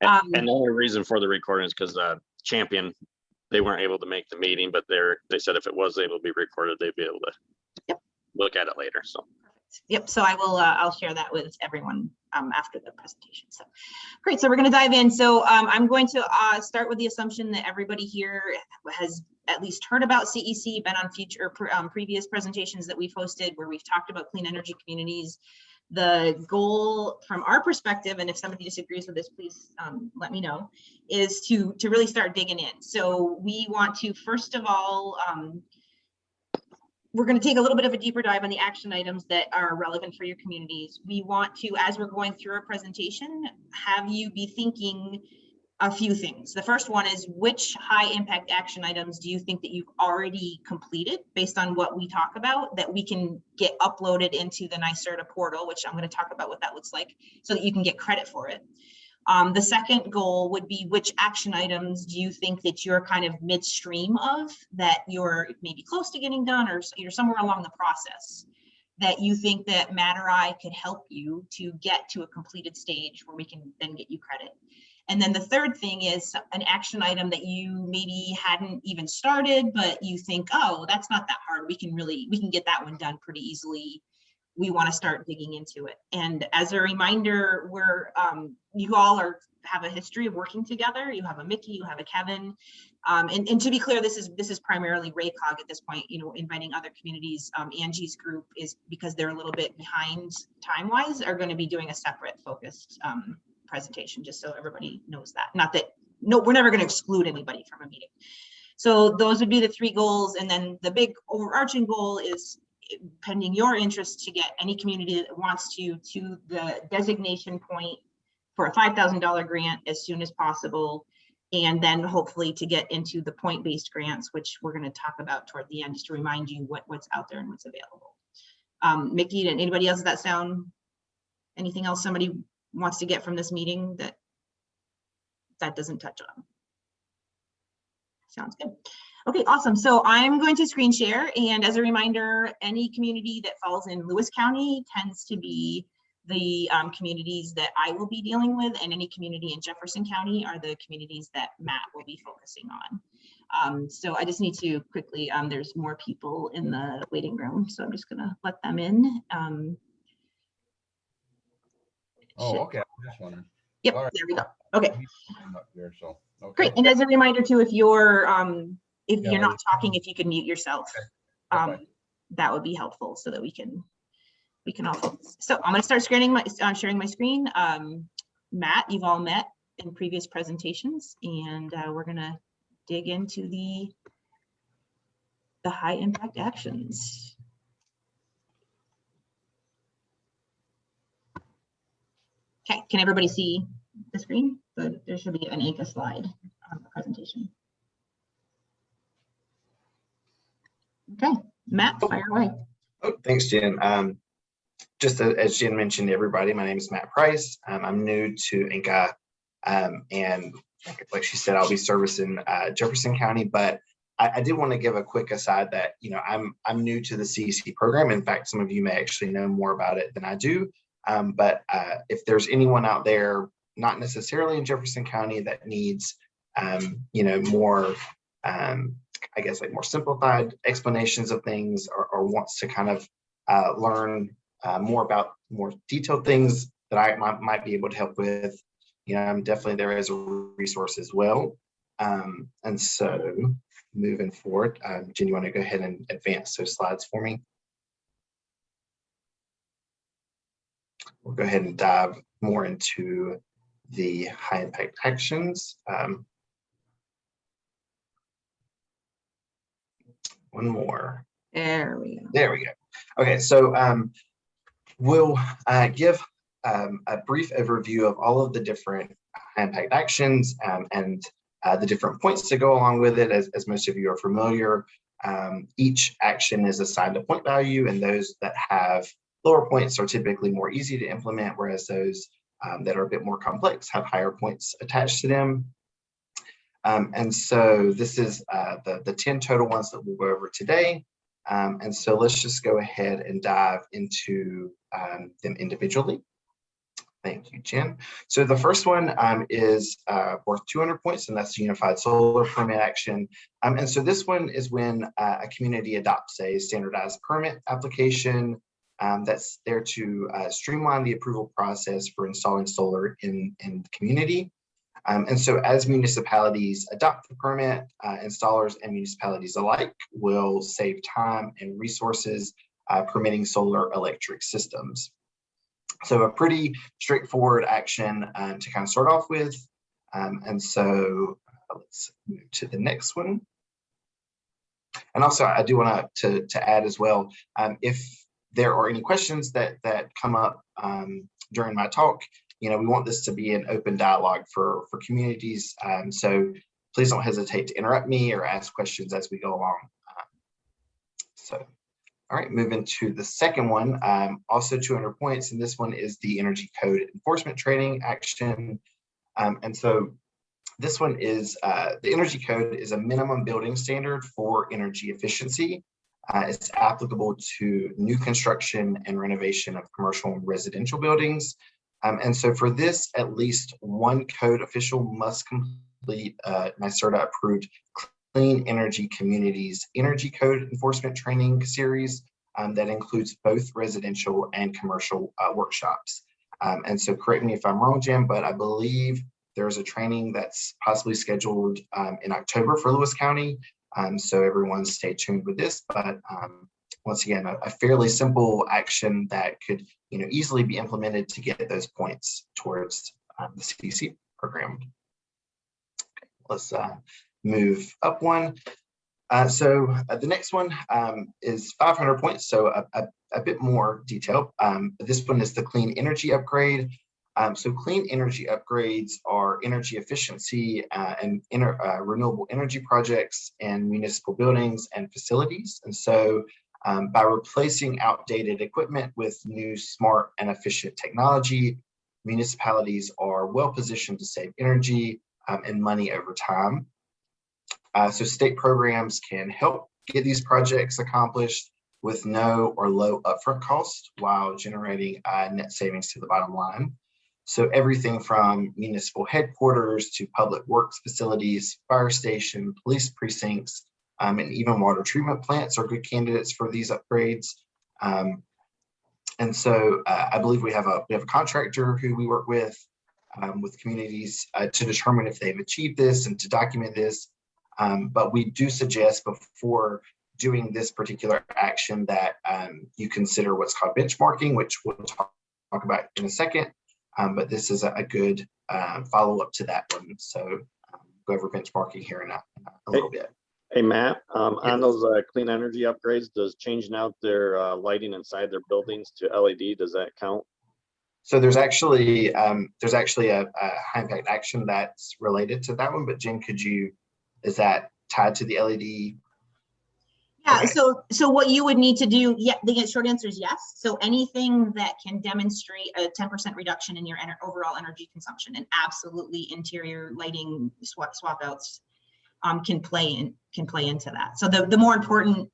And the only reason for the recording is because Champion, they weren't able to make the meeting, but they said if it was able to be recorded, they'd be able to look at it later. So. Yep. So I will. I'll share that with everyone after the presentation. So great. So we're going to dive in. So I'm going to start with the assumption that everybody here has at least heard about CEC, been on future previous presentations that we've hosted where we've talked about clean energy communities. The goal from our perspective, and if somebody disagrees with this, please let me know, is to really start digging in. So we want to, first of all, we're going to take a little bit of a deeper dive on the action items that are relevant for your communities. We want to, as we're going through our presentation, have you be thinking a few things. The first one is, which high impact action items do you think that you've already completed based on what we talk about that we can get uploaded into the NYSERDA portal, which I'm going to talk about what that looks like so that you can get credit for it. The second goal would be, which action items do you think that you're kind of midstream of, that you're maybe close to getting done or you're somewhere along the process that you think that Matt or I could help you to get to a completed stage where we can then get you credit. And then the third thing is an action item that you maybe hadn't even started, but you think, oh, that's not that hard. We can get that one done pretty easily. We want to start digging into it. And as a reminder, you all have a history of working together. You have a Mickey, you have a Kevin. And to be clear, this is primarily RACOG at this point, inviting other communities. Angie's group is, because they're a little bit behind time-wise, are going to be doing a separate focused presentation, just so everybody knows that. Not that, no, we're never going to exclude anybody from a meeting. So those would be the three goals. And then the big overarching goal is, pending your interest, to get any community that wants to the designation point for a $5,000 grant as soon as possible. And then hopefully to get into the point-based grants, which we're going to talk about toward the end, just to remind you what's out there and what's available. Mickey, and anybody else, does that sound, anything else somebody wants to get from this meeting that doesn't touch on? Sounds good. Okay, awesome. So I'm going to screen share, and as a reminder, any community that falls in Lewis County tends to be the communities that I will be dealing with, and any community in Jefferson County are the communities that Matt will be focusing on. So I just need to quickly, there's more people in the waiting room, so I'm just gonna let them in. Oh, okay. I just wondering. Yep, Right. there we go. Okay. Up here, so, okay. Great. And as a reminder too, if you're not talking, if you can mute yourself, Okay. that would be helpful so that we can all focus. So I'm going to start sharing my screen. Matt, you've all met in previous presentations, and we're going to dig into the high impact actions. Okay, can everybody see the screen? So there should be an ANCA slide on the presentation. Okay, Matt, fire away. Oh, thanks, Jen. Just as Jen mentioned, everybody, my name is Matt Price. I'm new to ANCA, and like she said, I'll be servicing Jefferson County. But I did want to give a quick aside that I'm new to the CEC program. In fact, some of you may actually know more about it than I do. But if there's anyone out there, not necessarily in Jefferson County, that needs more I guess like more simplified explanations of things, or wants to kind of learn more about more detailed things that I might be able to help with, I'm definitely there as a resource as well. And so moving forward, Jen, you want to go ahead and advance those slides for me? We'll go ahead and dive more into the high impact actions. One more. There we go. There we go. Okay, so we'll give a brief overview of all of the different high impact actions and the different points to go along with it. As most of you are familiar, each action is assigned a point value, and those that have lower points are typically more easy to implement, whereas those that are a bit more complex have higher points attached to them. And so this is the 10 total ones that we'll go over today. And so let's just go ahead and dive into them individually. Thank you, Jen. So the first one is worth 200 points, and that's the Unified Solar Permit Action. And so this one is when a community adopts a standardized permit application that's there to streamline the approval process for installing solar in the community. And so as municipalities adopt the permit, installers and municipalities alike will save time and resources permitting solar electric systems. So a pretty straightforward action to kind of start off with. And so let's move to the next one. And also I do want to add as well, if there are any questions that come up during my talk, we want this to be an open dialogue for communities. So please don't hesitate to interrupt me or ask questions as we go along. All right, moving to the second one, also 200 points, and this one is the Energy Code Enforcement Training Action. And so this one is, the Energy Code is a minimum building standard for energy efficiency. It's applicable to new construction and renovation of commercial and residential buildings. And so for this, at least one code official must complete NYSERDA approved Clean Energy Communities Energy Code Enforcement Training Series that includes both residential and commercial workshops. And so correct me if I'm wrong, Jim, but I believe there's a training that's possibly scheduled in October for Lewis County. So everyone stay tuned with this, but once again, a fairly simple action that could easily be implemented to get those points towards the CDC program. Okay, let's move up one. So the next one is 500 points, so a bit more detailed. This one is the Clean Energy Upgrade. So clean energy upgrades are energy efficiency and renewable energy projects in municipal buildings and facilities. And so by replacing outdated equipment with new smart and efficient technology, municipalities are well positioned to save energy and money over time. So state programs can help get these projects accomplished with no or low upfront cost while generating net savings to the bottom line. So everything from municipal headquarters to public works facilities, fire station, police precincts, and even water treatment plants are good candidates for these upgrades. And so I believe we have a contractor who we work with communities to determine if they've achieved this and to document this. But we do suggest before doing this particular action that you consider what's called benchmarking, which we'll talk about in a second. But this is a good follow-up to that one. So go over benchmarking here in a little bit. Hey, Matt, on those clean energy upgrades, does changing out their lighting inside their buildings to LED, does that count? So there's actually a high impact action that's related to that one, but Jen, is that tied to the LED? Yeah, Okay. so what you would need to do, the short answer is yes. So anything that can demonstrate a 10% reduction in your overall energy consumption, and absolutely interior lighting swap outs can play into that. So the more important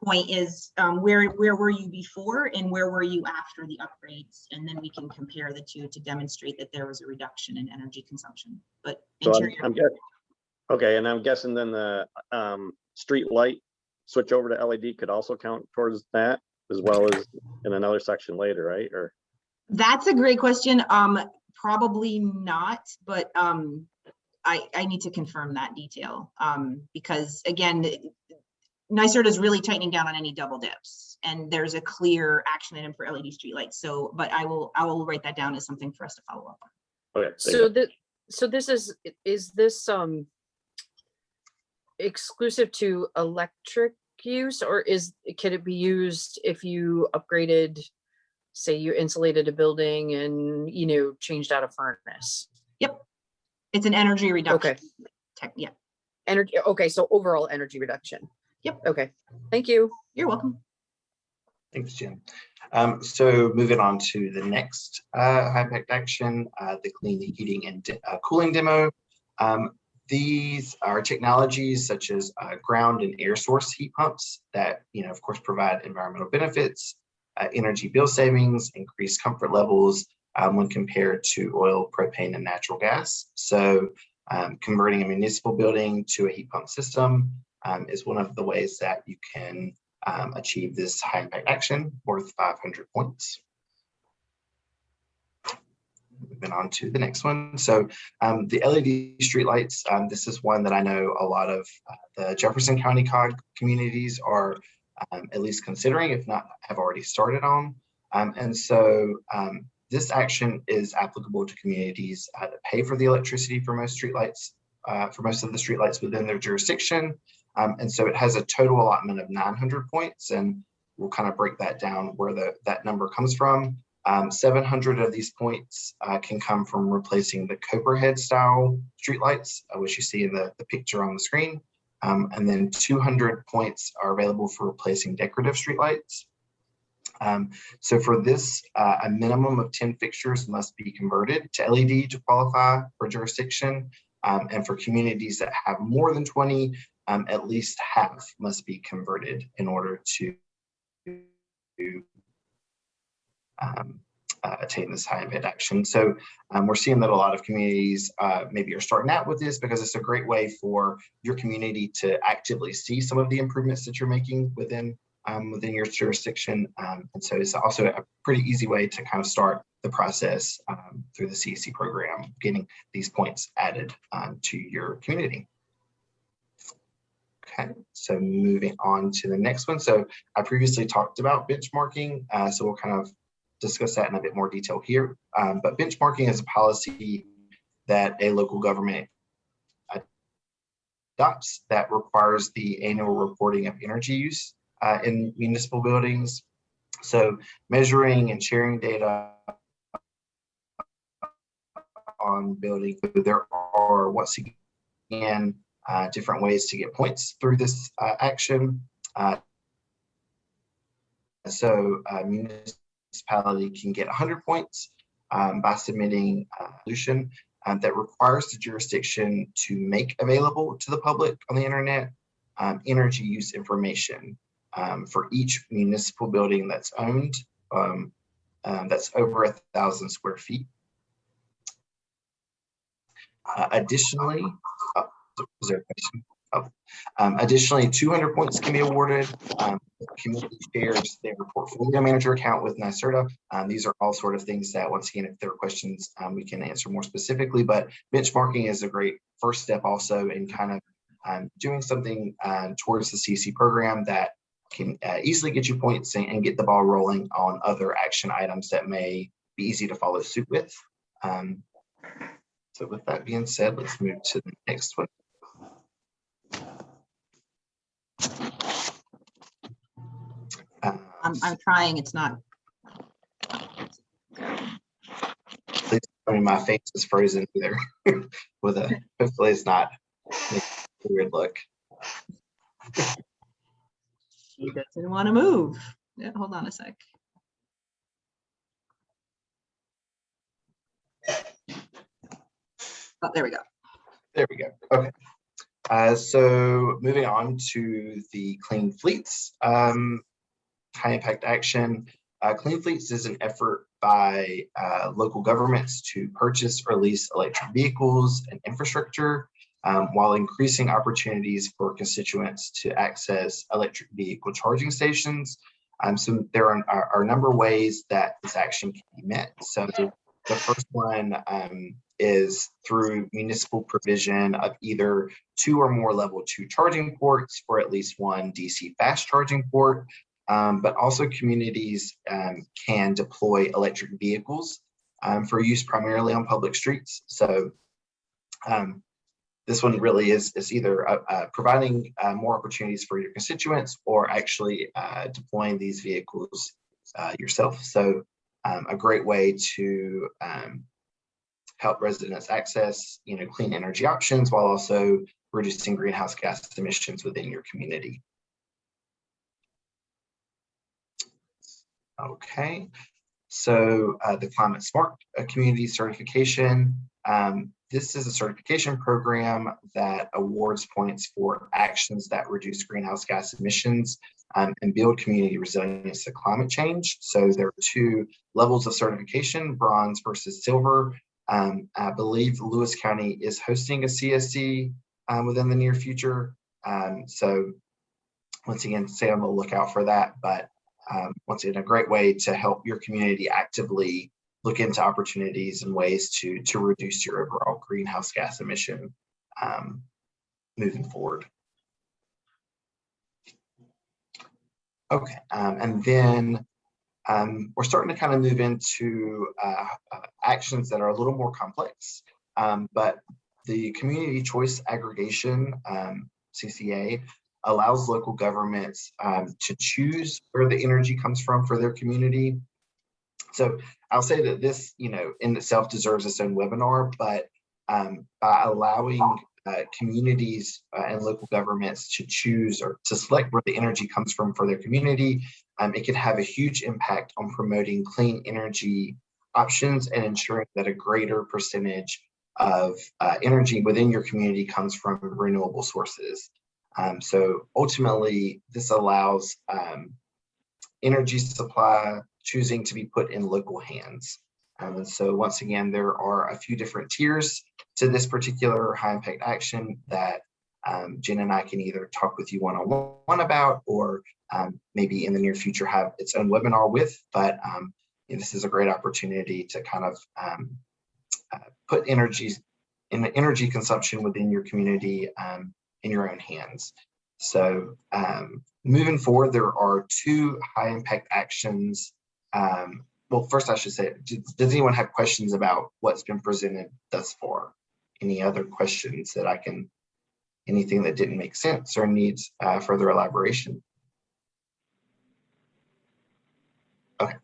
point is where were you before and where were you after the upgrades, and then we can compare the two to demonstrate that there was a reduction in energy consumption. But interior. Okay, and I'm guessing then the street light switch over to LED could also count towards that, as well as in another section later, right? Or that's a great question. Probably not, but I need to confirm that detail because again, NYSERDA is really tightening down on any double dips, and there's a clear action item for LED streetlights. So, but I will write that down as something for us to follow up on. okay. So this is this exclusive to electric use, or can it be used if you upgraded, say you insulated a building and changed out a furnace? Yep, it's an energy reduction. Okay. Yeah. Energy. Okay, so overall energy reduction. Yep. Okay. Thank you. You're welcome. Thanks, Jen. So moving on to the next high impact action, the clean heating and cooling demo. These are technologies such as ground and air source heat pumps that, of course, provide environmental benefits, energy bill savings, increased comfort levels, when compared to oil, propane, and natural gas. So converting a municipal building to a heat pump system is one of the ways that you can achieve this high impact action worth 500 points. Moving on to the next one. So the LED streetlights, this is one that I know a lot of the Jefferson County COG communities are at least considering, if not have already started on. And so this action is applicable to communities that pay for the electricity for most streetlights, for most of the streetlights within their jurisdiction. And so it has a total allotment of 900 points, and we'll kind of break that down where that number comes from. 700 of these points can come from replacing the Copperhead style streetlights, which you see in the picture on the screen. And then 200 points are available for replacing decorative streetlights. So for this, a minimum of 10 fixtures must be converted to LED to qualify for jurisdiction. And for communities that have more than 20, at least half must be converted in order to attain this high impact action. So we're seeing that a lot of communities maybe are starting out with this because it's a great way for your community to actively see some of the improvements that you're making within your jurisdiction. And so it's also a pretty easy way to kind of start the process through the CEC program, getting these points added to your community. Okay, so moving on to the next one. So I previously talked about benchmarking, so we'll kind of discuss that in a bit more detail here. But benchmarking is a policy that a local government adopts that requires the annual reporting of energy use in municipal buildings. So measuring and sharing data on building, there are once again different ways to get points through this action. So municipality can get 100 points by submitting a solution that requires the jurisdiction to make available to the public on the internet energy use information for each municipal building that's owned, that's over 1,000 square feet. Additionally, was there a question? Additionally, 200 points can be awarded. Community shares their portfolio manager account with NYSERDA. These are all sort of things that, once again, if there are questions, we can answer more specifically. But benchmarking is a great first step also in kind of doing something towards the CEC program that can easily get you points and get the ball rolling on other action items that may be easy to follow suit with. So with that being said, let's move to the next one. I'm trying, it's not. Please tell me my face is frozen either. With a, hopefully it's not a weird look. She doesn't want to move. Yeah, hold on a sec. Oh, there we go. There we go. Okay. So moving on to the clean fleets, high impact action. Clean fleets is an effort by local governments to purchase or lease electric vehicles and infrastructure while increasing opportunities for constituents to access electric vehicle charging stations. So there are a number of ways that this action can be met. So the first one is through municipal provision of either 2 or more level 2 charging ports for at least 1 DC fast charging port. But also communities can deploy electric vehicles for use primarily on public streets. So this one really is either providing more opportunities for your constituents or actually deploying these vehicles yourself. So a great way to help residents access clean energy options while also reducing greenhouse gas emissions within your community. Okay, so the Climate Smart Community Certification. This is a certification program that awards points for actions that reduce greenhouse gas emissions and build community resilience to climate change. So there are 2 levels of certification, bronze versus silver. I believe Lewis County is hosting a CSC within the near future. So once again, stay on the lookout for that. But once again, a great way to help your community actively look into opportunities and ways to reduce your overall greenhouse gas emission moving forward. Okay, and then we're starting to kind of move into actions that are a little more complex, but the community choice aggregation, CCA, allows local governments to choose where the energy comes from for their community. So I'll say that this, in itself deserves its own webinar, but by allowing communities and local governments to choose or to select where the energy comes from for their community, it can have a huge impact on promoting clean energy options and ensuring that a greater percentage of energy within your community comes from renewable sources. So ultimately, this allows energy supply choosing to be put in local hands. And so once again, there are a few different tiers to this particular high impact action that Jen and I can either talk with you one-on-one about, or maybe in the near future have its own webinar with, but this is a great opportunity to kind of put energy consumption within your community in your own hands. So moving forward, there are 2 high impact actions. Well, first I should say, does anyone have questions about what's been presented thus far? Any other questions that anything that didn't make sense or needs further elaboration? Okay,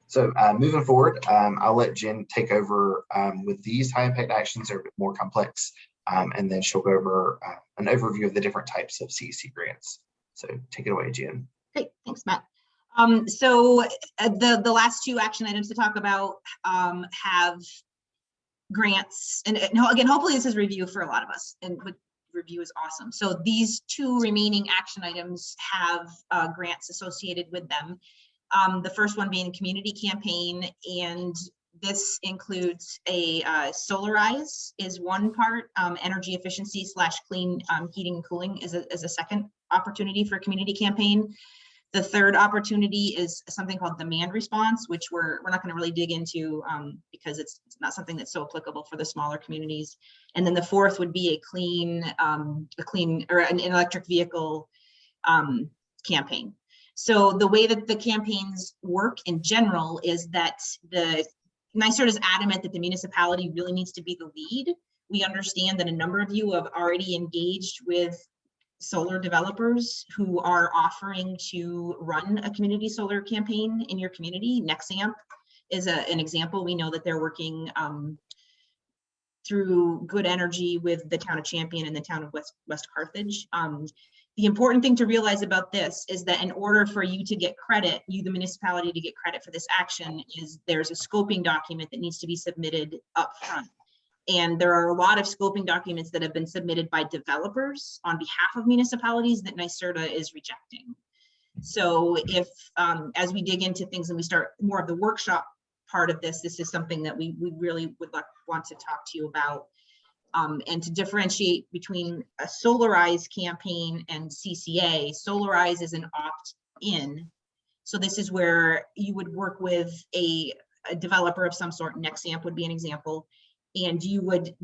so moving forward, I'll let Jen take over with these high impact actions. They're a bit more complex, and then she'll go over an overview of the different types of CEC grants. So take it away, Jen. Great, thanks, Matt. So the last 2 action items to talk about have grants, and again, hopefully this is review for a lot of us, and review is awesome. So these 2 remaining action items have grants associated with them. The first one being community campaign, and this includes a solarize is one part, energy efficiency / clean heating and cooling is a second opportunity for a community campaign. The third opportunity is something called demand response, which we're not going to really dig into because it's not something that's so applicable for the smaller communities. And then the fourth would be an electric vehicle campaign. So the way that the campaigns work in general is that the NYSERDA is adamant that the municipality really needs to be the lead. We understand that a number of you have already engaged with solar developers who are offering to run a community solar campaign in your community. NexAMP is an example. We know that they're working through Good Energy with the town of Champion and the town of West Carthage. The important thing to realize about this is that in order for you to get credit, the municipality to get credit for this action, is there's a scoping document that needs to be submitted up front. And there are a lot of scoping documents that have been submitted by developers on behalf of municipalities that NYSERDA is rejecting. So if, as we dig into things and we start more of the workshop part of this, this is something that we really would want to talk to you about. And to differentiate between a solarize campaign and CCA, solarize is an opt-in. So this is where you would work with a developer of some sort. NexAMP would be an example. And you would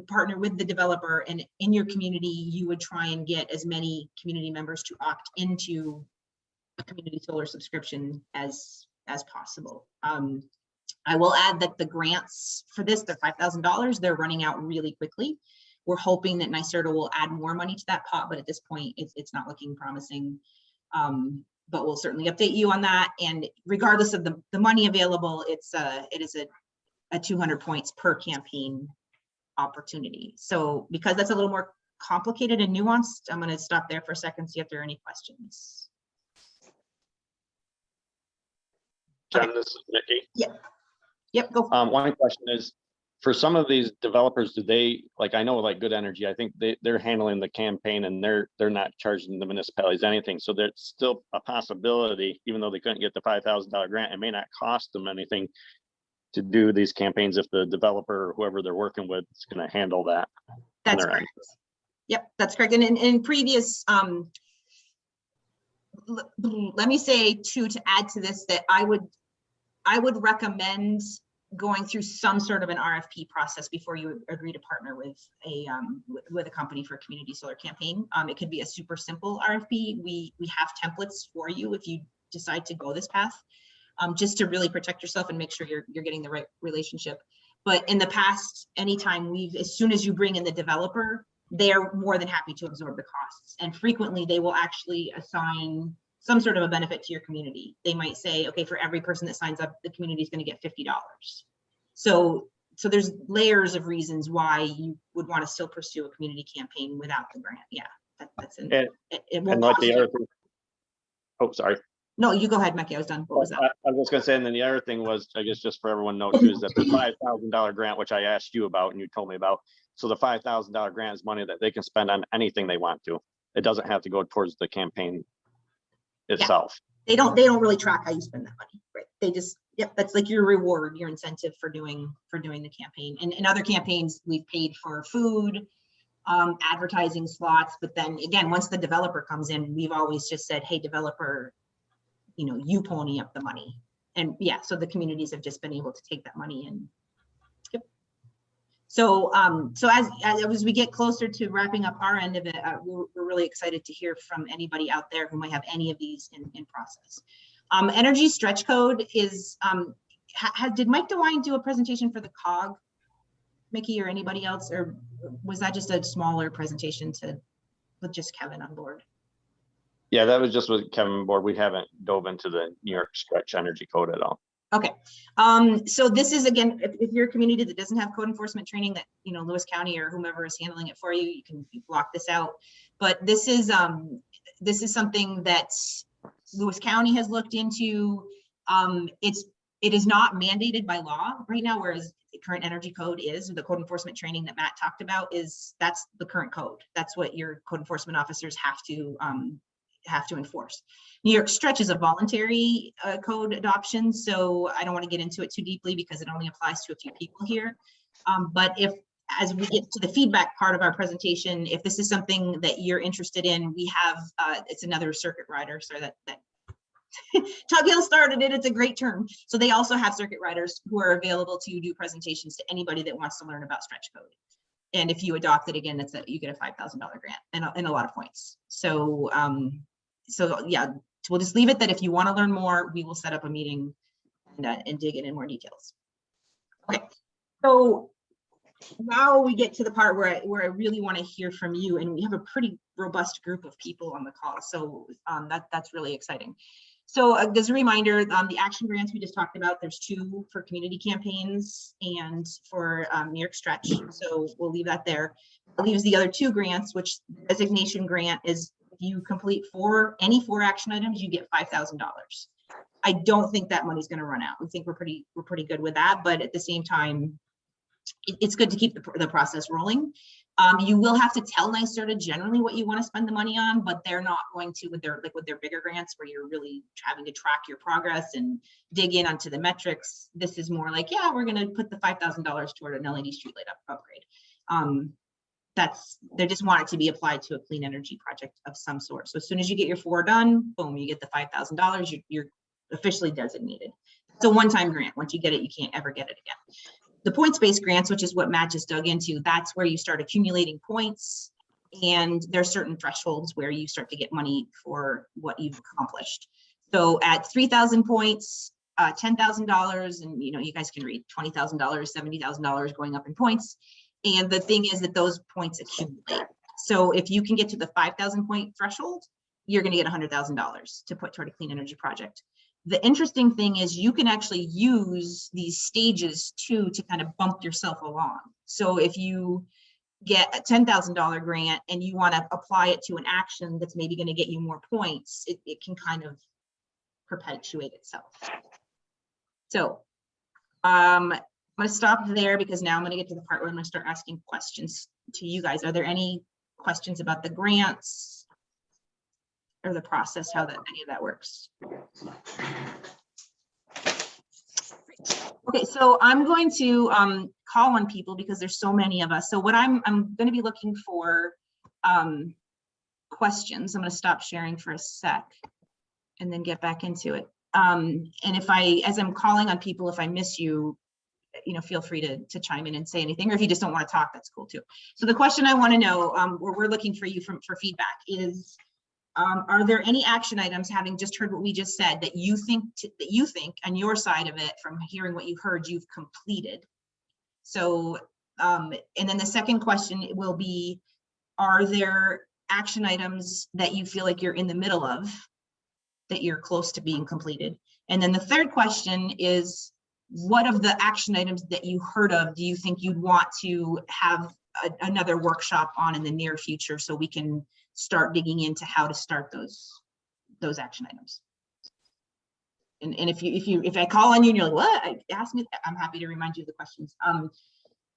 partner with the developer, and in your community, you would try and get as many community members to opt into a community solar subscription as possible. I will add that the grants for this, they're $5,000. They're running out really quickly. We're hoping that NYSERDA will add more money to that pot, but at this point, it's not looking promising. But we'll certainly update you on that. And regardless of the money available, it is a 200 points per campaign opportunity. So because that's a little more complicated and nuanced, I'm going to stop there for a second, see if there are any questions. Jen, this is Mickey. Yeah. Yep, go. One question is, for some of these developers, do they, like, I know like Good Energy, I think they're handling the campaign and they're not charging the municipalities anything. So there's still a possibility, even though they couldn't get the $5,000 grant, it may not cost them anything to do these campaigns if the developer or whoever they're working with is going to handle that. That's their end. correct. Yep, that's correct. And in previous, let me say too, to add to this, that I would recommend going through some sort of an RFP process before you agree to partner with a company for a community solar campaign. It could be a super simple RFP. We have templates for you if you decide to go this path, just to really protect yourself and make sure you're getting the right relationship. But in the past, anytime as soon as you bring in the developer, they're more than happy to absorb the costs. And frequently they will actually assign some sort of a benefit to your community. They might say, okay, for every person that signs up, the community is going to get $50. So there's layers of reasons why you would want to still pursue a community campaign without the grant. Yeah, that's in And, it won't and like cost the you. other thing, oh, sorry. No, you go ahead, Becky. I was done. What was that? I was gonna say, and then the other thing was, I guess just for everyone to know too, is that the $5,000 grant, which I asked you about and you told me about. So the $5,000 grant is money that they can spend on anything they want to. It doesn't have to go towards the campaign itself. They don't really track how you spend that money, right? They just, yep, that's like your reward, your incentive for doing the campaign. And in other campaigns, we've paid for food, advertising slots, but then again, once the developer comes in, we've always just said, hey, developer, you pony up the money. And yeah, so the communities have just been able to take that money and yep. So as we get closer to wrapping up our end of it, we're really excited to hear from anybody out there who might have any of these in process. Energy stretch code is, did Mike DeWine do a presentation for the COG, Mickey, or anybody else, or was that just a smaller presentation with just Kevin on board? Yeah, that was just with Kevin on board. We haven't dove into the New York Stretch Energy Code at all. Okay, so this is, again, if you're a community that doesn't have code enforcement training, that Lewis County or whomever is handling it for you, you can block this out. But this is something that Lewis County has looked into. It is not mandated by law right now, whereas the current energy code is. The code enforcement training that Matt talked about that's the current code. That's what your code enforcement officers have to enforce. New York Stretch is a voluntary code adoption, so I don't want to get into it too deeply because it only applies to a few people here. But as we get to the feedback part of our presentation, if this is something that you're interested in, we have it's another circuit rider, so that Tug Hill started it. It's a great term. So they also have circuit riders who are available to do presentations to anybody that wants to learn about stretch code. And if you adopt it again, you get a $5,000 grant and a lot of points. So yeah, we'll just leave it that if you want to learn more, we will set up a meeting and dig in more details. Okay, so now we get to the part where I really want to hear from you, and we have a pretty robust group of people on the call, so that's really exciting. So as a reminder, the action grants we just talked about, there's 2 for community campaigns and for New York Stretch, so we'll leave that there. It leaves the other 2 grants, which designation grant is if you complete any 4 action items, you get $5,000. I don't think that money's going to run out. We think we're pretty good with that, but at the same time, it's good to keep the process rolling. You will have to tell NYSERDA generally what you want to spend the money on, but they're not going to with their bigger grants where you're really having to track your progress and dig in onto the metrics. This is more like, yeah, we're going to put the $5,000 toward an LED streetlight upgrade. They just want it to be applied to a clean energy project of some sort. So as soon as you get your 4 done, boom, you get the $5,000. You're officially designated. It's a one-time grant. Once you get it, you can't ever get it again. The points-based grants, which is what Matt just dug into, that's where you start accumulating points, and there are certain thresholds where you start to get money for what you've accomplished. So at 3,000 points, $10,000, and you guys can read $20,000, $70,000 going up in points. And the thing is that those points accumulate. So if you can get to the 5,000 point threshold, you're going to get $100,000 to put toward a clean energy project. The interesting thing is you can actually use these stages to kind of bump yourself along. So if you get a $10,000 grant and you want to apply it to an action that's maybe going to get you more points, it can kind of perpetuate itself. So I'm gonna stop there because now I'm gonna get to the part where I'm gonna start asking questions to you guys. Are there any questions about the grants or the process, how that any of that works? Okay, so I'm going to call on people because there's so many of us. So what I'm going to be looking for questions. I'm going to stop sharing for a sec and then get back into it. And if as I'm calling on people, if I miss you, feel free to chime in and say anything, or if you just don't want to talk, that's cool too. So the question I want to know, where we're looking for you for feedback is, are there any action items, having just heard what we just said, that you think on your side of it, from hearing what you heard, you've completed? So, and then the second question will be, are there action items that you feel like you're in the middle of, that you're close to being completed? And then the third question is, what of the action items that you heard of do you think you'd want to have another workshop on in the near future, so we can start digging into how to start those action items? And if I call on you and you're like, what, ask me, I'm happy to remind you of the questions.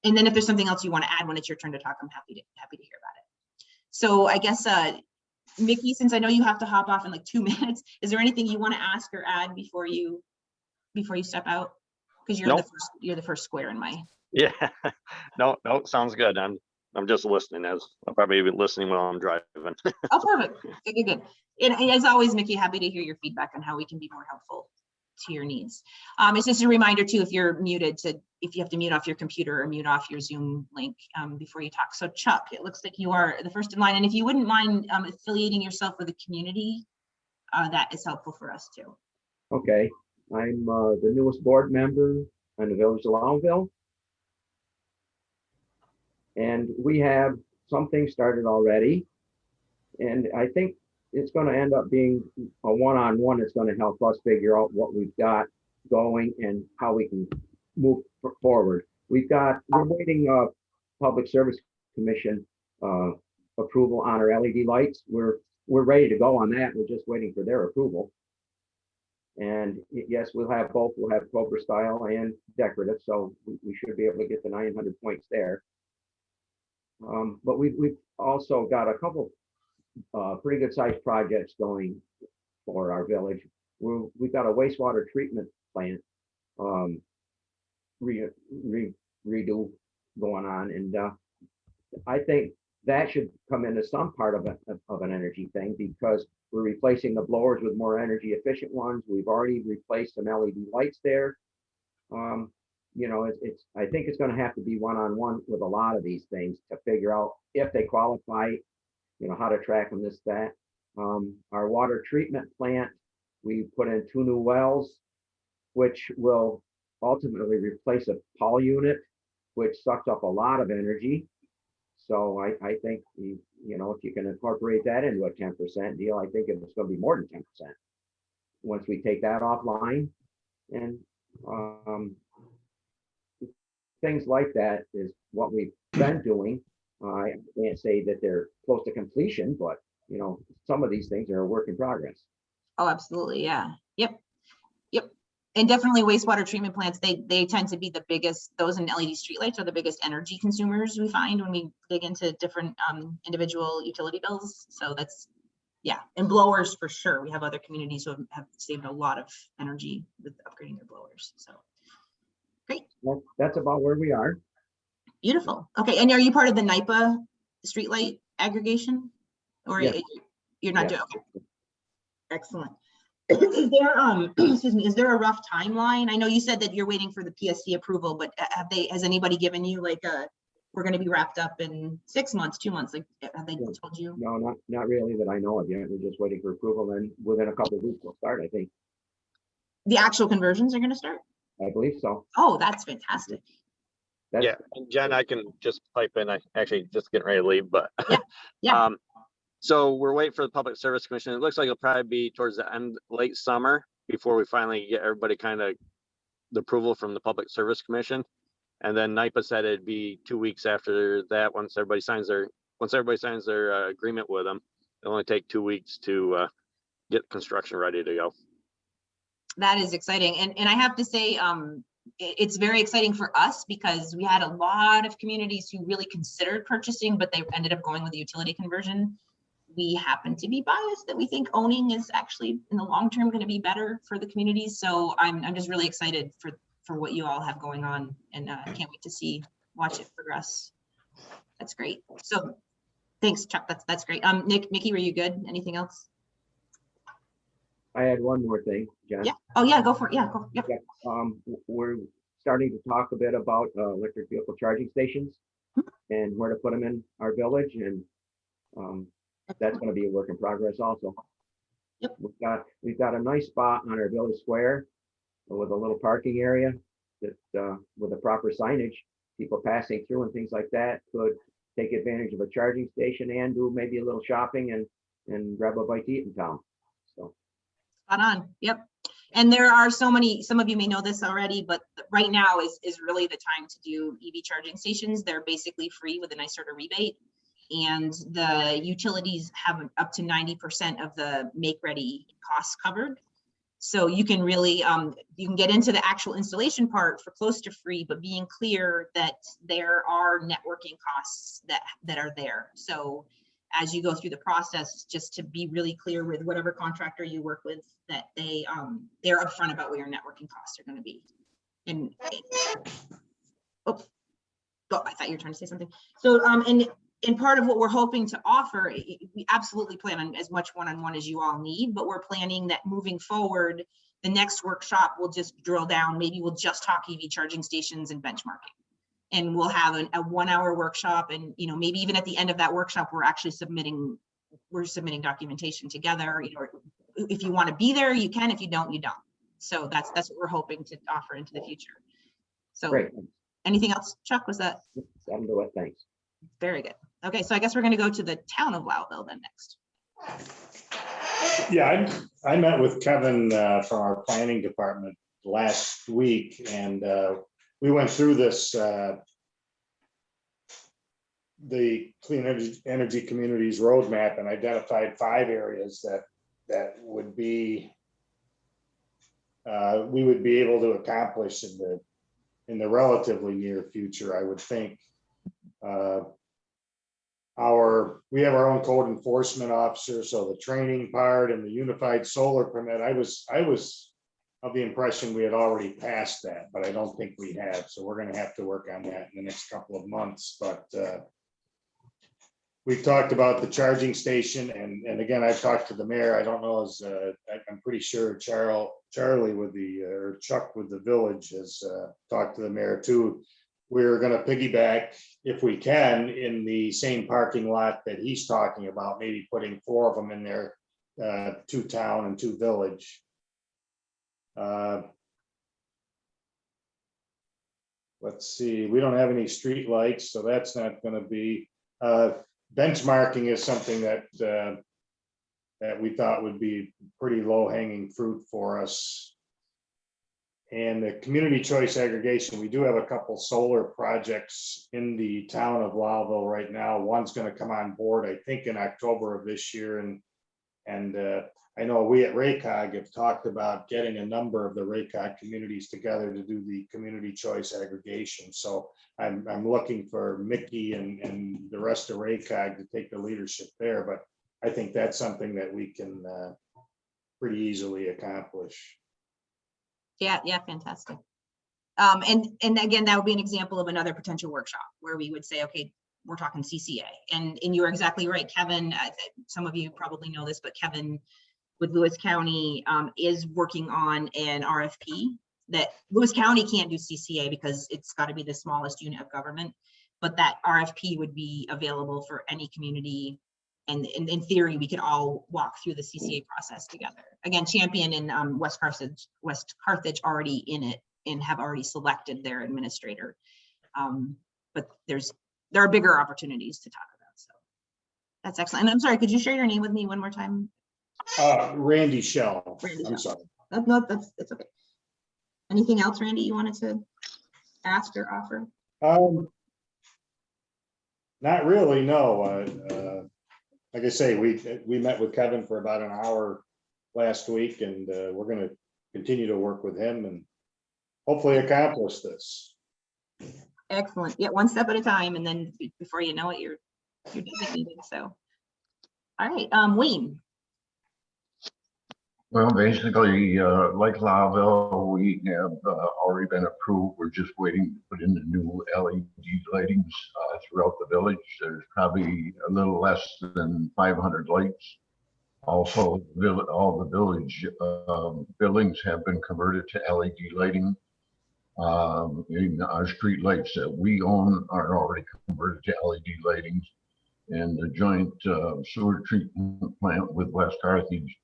And then if there's something else you want to add when it's your turn to talk, I'm happy to hear about it. So I guess, Mickey, since I know you have to hop off in like 2 minutes, is there anything you want to ask or add before you step out? Because you're the first square in my. Yeah, no, sounds good. I'm just listening, as I'll probably be listening while I'm driving. Oh, perfect. Good. And as always, Mickey, happy to hear your feedback on how we can be more helpful to your needs. It's just a reminder too, if you're muted, if you have to mute off your computer or mute off your Zoom link before you talk. So Chuck, it looks like you are the first in line, and if you wouldn't mind affiliating yourself with the community, that is helpful for us too. Okay, I'm the newest board member in the village of Longville. And we have some things started already. And I think it's going to end up being a one-on-one that's going to help us figure out what we've got going and how we can move forward. We're waiting Public Service Commission approval on our LED lights. We're ready to go on that. We're just waiting for their approval. And yes, we'll have both. We'll have Cobra style and decorative, so we should be able to get the 900 points there. But we've also got a couple pretty good sized projects going for our village. We've got a wastewater treatment plant redo going on, and I think that should come into some part of an energy thing, because we're replacing the blowers with more energy efficient ones. We've already replaced some LED lights there. I think it's going to have to be one-on-one with a lot of these things to figure out if they qualify, how to track them, that. Our water treatment plant, we put in 2 new wells, which will ultimately replace a poly unit, which sucks up a lot of energy. So I think, if you can incorporate that into a 10% deal, I think it's going to be more than 10% once we take that offline. And things like that is what we've been doing. I can't say that they're close to completion, but some of these things are a work in progress. Oh, absolutely. Yeah. Yep. And definitely wastewater treatment plants, they tend to be the biggest, those in LED streetlights are the biggest energy consumers we find when we dig into different individual utility bills. So that's, yeah. And blowers for sure. We have other communities who have saved a lot of energy with upgrading their blowers. So great. That's about where we are. Beautiful. Okay. And are you part of the NYPA streetlight aggregation, or Yes. You're not Yes. doing? Okay. Excellent. Is there excuse me, is there a rough timeline? I know you said that you're waiting for the PSC approval, but has anybody given you like we're going to be wrapped up in 6 months, 2 months? Like, have they told you? No, not really that I know of yet. We're just waiting for approval, and within a couple of weeks we'll start, I think. The actual conversions are going to start? I believe so. Oh, that's fantastic. Yeah, and Jen, I can just pipe in. I actually just getting ready to leave, but Yeah. So we're waiting for the Public Service Commission. It looks like it'll probably be towards the end, late summer, before we finally get everybody kind of the approval from the Public Service Commission. And then NYPA said it'd be 2 weeks after that, once everybody signs their agreement with them. It'll only take 2 weeks to get construction ready to go. That is exciting. And I have to say, it's very exciting for us because we had a lot of communities who really considered purchasing, but they ended up going with the utility conversion. We happen to be biased that we think owning is actually in the long term going to be better for the communities. So I'm just really excited for what you all have going on, and can't wait to watch it progress. That's great. So thanks, Chuck. That's great. Mickey, were you good? Anything else? I had one more thing, John. Yeah. Oh yeah, go for it. Yeah. Go. Yep. We're starting to talk a bit about electric vehicle charging stations and where to put them in our village, and that's going to be a work in progress also. Yep. We've got a nice spot on our village square with a little parking area that with the proper signage, people passing through and things like that could take advantage of a charging station and do maybe a little shopping and grab a bite to eat in town. So. Spot on. Yep. And there are some of you may know this already, but right now is really the time to do EV charging stations. They're basically free with a NYSERDA rebate, and the utilities have up to 90% of the make-ready costs covered. So you can really, you can get into the actual installation part for close to free, but being clear that there are networking costs that are there. So as you go through the process, just to be really clear with whatever contractor you work with, that they're upfront about what your networking costs are going to be. And I thought you were trying to say something. So and part of what we're hoping to offer, we absolutely plan on as much one-on-one as you all need, but we're planning that moving forward, the next workshop will just drill down. Maybe we'll just talk EV charging stations and benchmarking. And we'll have a 1 hour workshop, and maybe even at the end of that workshop, we're submitting documentation together. If you want to be there, you can. If you don't, you don't. So that's what we're hoping to offer into the future. So great. Anything else, Chuck? Was that? That'll do it. Thanks. Very good. Okay, so I guess we're going to go to the town of Wildville then next. Yeah, I met with Kevin from our planning department last week, and we went through this, the Clean Energy Communities roadmap, and identified 5 areas that would be, we would be able to accomplish in the relatively near future, I would think. We have our own code enforcement officer, so the training part and the unified solar permit, I was of the impression we had already passed that, but I don't think we have. So we're going to have to work on that in the next couple of months. But we've talked about the charging station, and again, I've talked to the mayor. I don't know, I'm pretty sure Charlie or Chuck with the village has talked to the mayor too. We're going to piggyback, if we can, in the same parking lot that he's talking about, maybe putting 4 of them in there, 2 town and 2 village. Let's see, we don't have any street lights, so that's not going to be, benchmarking is something that we thought would be pretty low hanging fruit for us. And the community choice aggregation, we do have a couple solar projects in the town of Wildville right now. One's going to come on board, I think, in October of this year, and I know we at RACOG have talked about getting a number of the RACOG communities together to do the community choice aggregation. So I'm looking for Mickey and the rest of RACOG to take the leadership there, but I think that's something that we can pretty easily accomplish. Yeah, fantastic. And again, that would be an example of another potential workshop where we would say, okay, we're talking CCA. And you are exactly right, Kevin. Some of you probably know this, but Kevin with Lewis County is working on an RFP that Lewis County can't do CCA because it's got to be the smallest unit of government, but that RFP would be available for any community. And in theory, we could all walk through the CCA process together. Again, Champion and West Carthage already in it and have already selected their administrator. But there are bigger opportunities to talk about. So that's excellent. And I'm sorry, could you share your name with me one more time? Randy Shell. Randy I'm Shell. sorry. No, that's okay. Anything else, Randy, you wanted to ask or offer? Not really, no. Like I say, we met with Kevin for about an hour last week, and we're going to continue to work with him. And hopefully accomplish this. Excellent. Yeah, one step at a time, and then before you know it, you're designated. So, all right, Wayne. Well, basically, like Longville, we have already been approved. We're just waiting to put in the new LED lightings throughout the village. There's probably a little less than 500 lights. Also, all the village buildings have been converted to LED lighting. Even our street lights that we own are already converted to LED lightings. And the joint sewer treatment plant with West Carthage,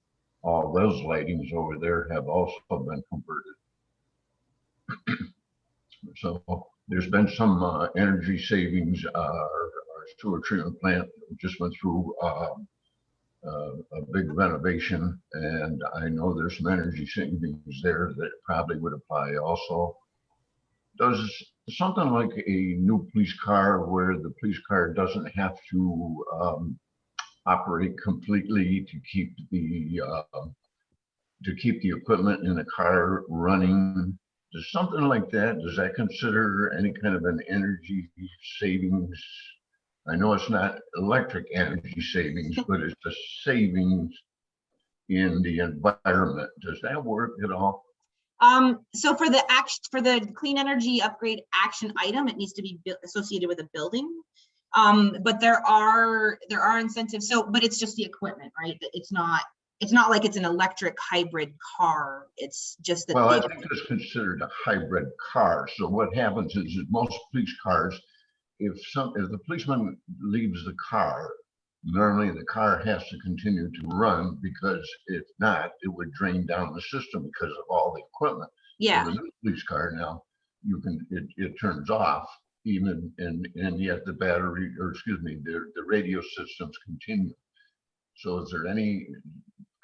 all those lightings over there have also been converted. So there's been some energy savings. Our sewer treatment plant just went through a big renovation, and I know there's some energy savings there that probably would apply also. Does something like a new police car where the police car doesn't have to operate completely to keep the equipment in the car running? Does something like that, does that consider any kind of an energy savings? I know it's not electric energy savings, but it's the savings in the environment. Does that work at all? So for the clean energy upgrade action item, it needs to be associated with a building. But there are incentives. So, but it's just the equipment, right? It's not like it's an electric hybrid car. It's just that. Well, I think it's considered a hybrid car. So what happens is that most police cars, if the policeman leaves the car, normally the car has to continue to run, because if not, it would drain down the system because of all the equipment. Yeah. So the new police car now, it turns off even, and yet the battery, or excuse me, the radio systems continue. So is there any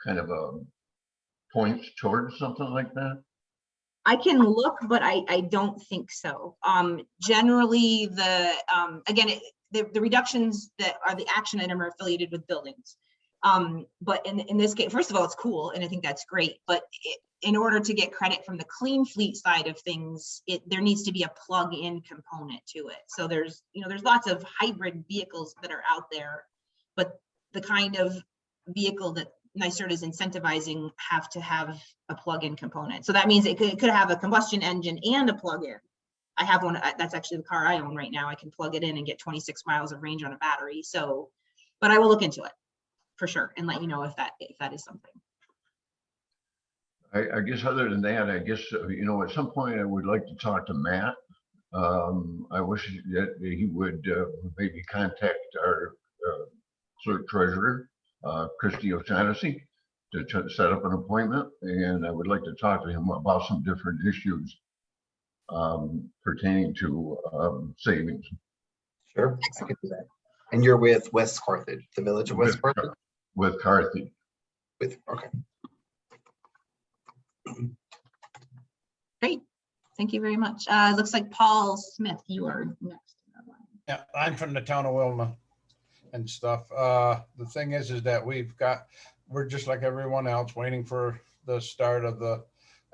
kind of a points towards something like that? I can look, but I don't think so. Generally, again, the reductions that are the action item are affiliated with buildings. But in this case, first of all, it's cool, and I think that's great. But in order to get credit from the clean fleet side of things, there needs to be a plug-in component to it. So there's lots of hybrid vehicles that are out there, but the kind of vehicle that NYSERDA is incentivizing have to have a plug-in component. So that means it could have a combustion engine and a plug-in. I have one, that's actually the car I own right now. I can plug it in and get 26 miles of range on a battery. So, but I will look into it for sure and let you know if that is something. I guess other than that, I guess, at some point I would like to talk to Matt. I wish that he would maybe contact our clerk treasurer, Christy O'Shaughnessy, to set up an appointment, and I would like to talk to him about some different issues pertaining to savings. Sure, I can do that. And you're with West Carthage, the village of West Carthage? With Carthage. Okay. Great, thank you very much. It looks like Paul Smith, you are next. Yeah, I'm from the town of Wilma and stuff. The thing is that we're just like everyone else waiting for the start of the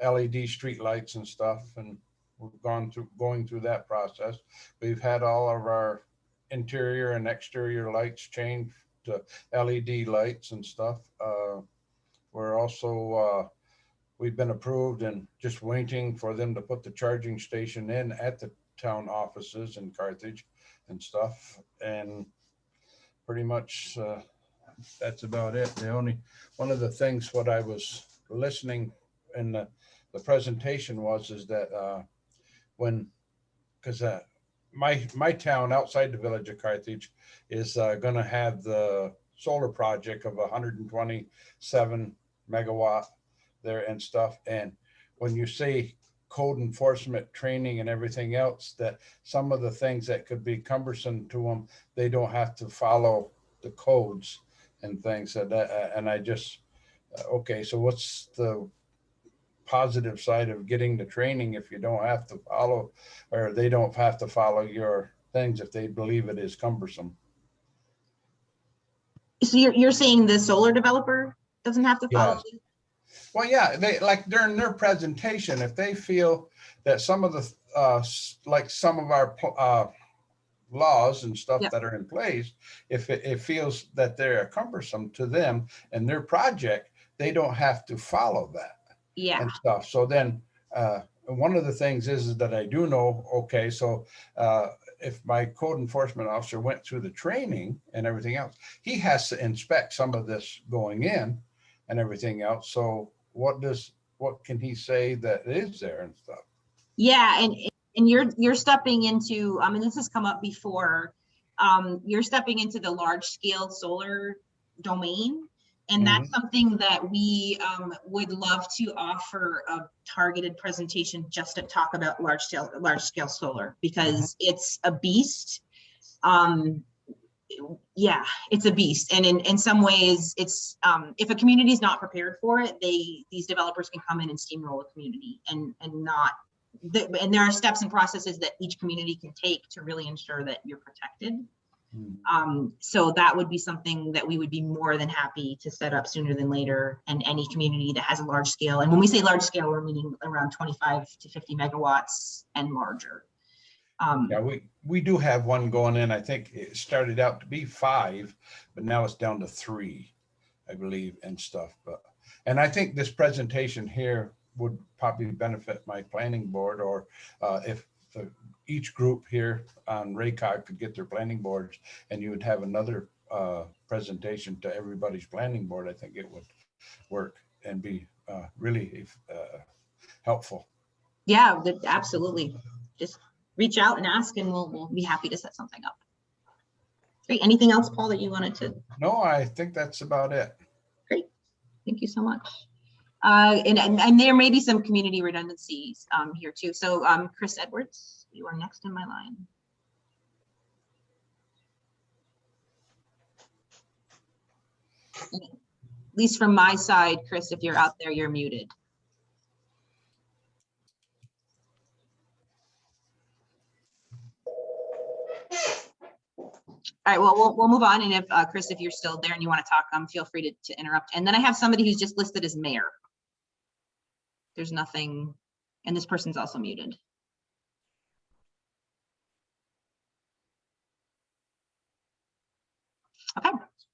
LED street lights and stuff, and we've going through that process. We've had all of our interior and exterior lights changed to LED lights and stuff. We're also we've been approved and just waiting for them to put the charging station in at the town offices in Carthage and stuff. And pretty much that's about it. One of the things what I was listening in the presentation is that because my town outside the village of Carthage is going to have the solar project of 127 megawatt there and stuff. And when you say code enforcement training and everything else, that some of the things that could be cumbersome to them, they don't have to follow the codes and things. And I just, okay, so what's the positive side of getting the training if you don't have to follow, or they don't have to follow your things if they believe it is cumbersome? So you're saying the solar developer doesn't have to follow? Yes. Well, yeah, they like during their presentation, if they feel that some of the, like some of our laws and stuff Yep. that are in place, if it feels that they're cumbersome to them and their project, they don't have to follow that Yeah, and stuff. So then, one of the things is that I do know, okay, so if my code enforcement officer went through the training and everything else, he has to inspect some of this going in and everything else. So what can he say that is there and stuff? yeah, and you're stepping into, I mean, this has come up before. You're stepping into the large scale solar domain. And that's something that we would love to offer a targeted presentation just to talk about large scale solar, because it's a beast. Yeah, it's a beast. And in some ways it's, if a community is not prepared for it, these developers can come in and steamroll a community and there are steps and processes that each community can take to really ensure that you're protected. So that would be something that we would be more than happy to set up sooner than later, and any community that has a large scale. And when we say large scale, we're meaning around 25 to 50 megawatts and larger. Yeah, we do have one going in. I think it started out to be 5, but now it's down to 3, I believe, and stuff. And I think this presentation here would probably benefit my planning board, or if each group here on RACOG could get their planning boards, and you would have another presentation to everybody's planning board, I think it would work and be really helpful. Yeah, absolutely. Just reach out and ask, and we'll be happy to set something up. Great. Anything else, Paul, that you wanted to? No, I think that's about it. Great. Thank you so much. And there may be some community redundancies here too. So Chris Edwards, you are next in my line. At least from my side, Chris, if you're out there, you're muted. All right, well, we'll move on. And if Chris, if you're still there and you want to talk, feel free to interrupt. And then I have somebody who's just listed as mayor. There's nothing, and this person's also muted. Okay,